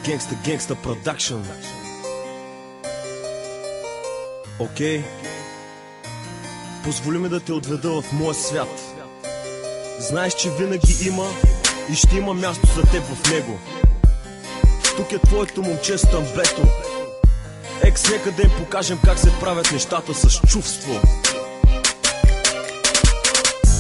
Gangsta Production. Окей. Позволи ми да те отведа в моя свят. Знаеш, че винаги има и ще има място за теб в него. Тук е твоето момче Стамбето. Екс, нека да им покажем как се правят нещата с чувство.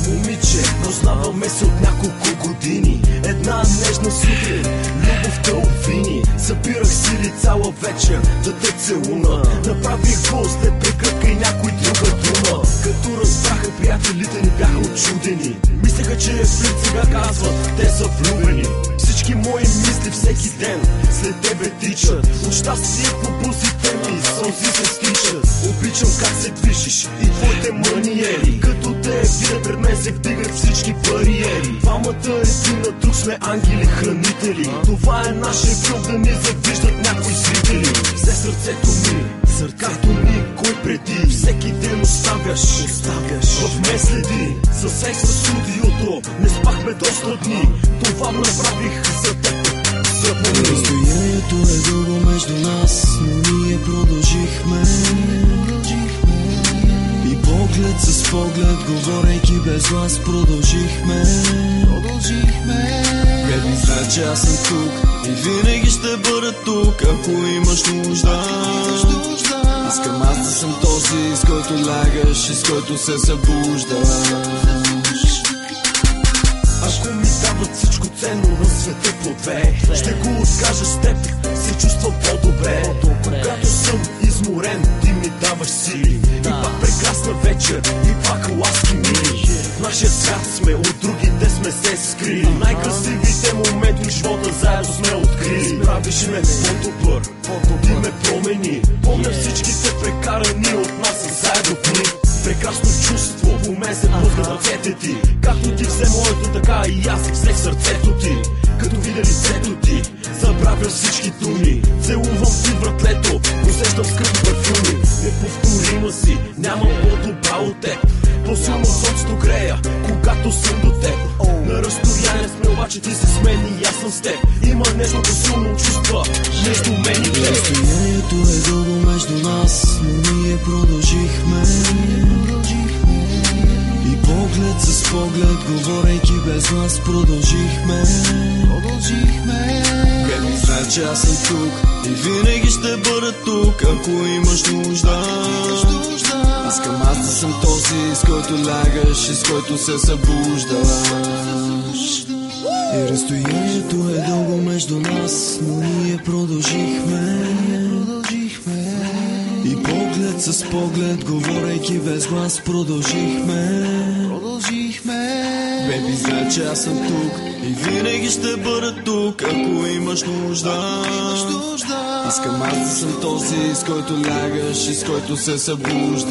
Момиче, познаваме се от няколко години. Една нежна сутрин, любовта обвини. Събирах сили цяла вечер да те целуна. Направих го с теб прекръпка и някой друга дума. Като разбраха, приятелите ни бяха отчудени. Мислеха, че е флирт, сега казват, те са влюбени. Всички мои мисли всеки ден след тебе тичат. От щастие по бузите ми сълзи се стичат. Обичам как се движиш и твоите маниери. Като те видя пред мен се вдигат всички бариери. Двамата един на друг сме ангели хранители. Това е нашия филм, да ни завиждат някои зрители. Взе сърцето ми, както никой преди. Всеки ден оставяш в мен следи. За секс в студиото не спахме доста дни. Това направих за теб. Разстоянието е дълго между нас, но ние продължихме. И поглед с поглед, говорейки без глас, продължихме. Беби, знай, че аз съм тук и винаги ще бъда тук, ако имаш нужда. Искам аз да съм този, с който лягаш и с който се събуждаш. Ако ми дават всичко ценно на света по две, ще го откажа с теб, се чувства по-добре. Когато съм изморен, ти ми даваш сили. И пак прекрасна вечер, и пак ласки мили. В нашия свят сме, от другите сме се скрили. Най-красивите моменти в живота заедно сме открили. Правиш ме по-добър, ти ме промени. Помня всичките прекарани от нас заедно дни. Прекрасно чувство, у мен се плъзгат ръцете ти. Както ти взе моето, така и аз си взех сърцето ти. Като видя лицето ти, забравя всички думи. Целувам ти вратлето, усещам скъпи парфюми. Неповторима си, нямам по-добра от теб. По-силно слънцето грея, когато съм до теб. На разстояние сме, обаче ти си с мен и аз съм с теб. Има нещо по-силно чувства между мен и теб. Разстоянието е дълго между нас, но ние продължихме. И поглед с поглед, говорейки без глас, продължихме. Беби, знай, че аз съм тук и винаги ще бъда тук, ако имаш нужда. Искам аз да съм този, с който лягаш и с който се събуждаш. И разстоянието е дълго между нас, но ние продължихме. И поглед с поглед, говорейки без глас, продължихме. Беби, знай, че аз съм тук и винаги ще бъда тук, ако имаш нужда. Искам аз да съм този, с който лягаш и с който се събуждаш.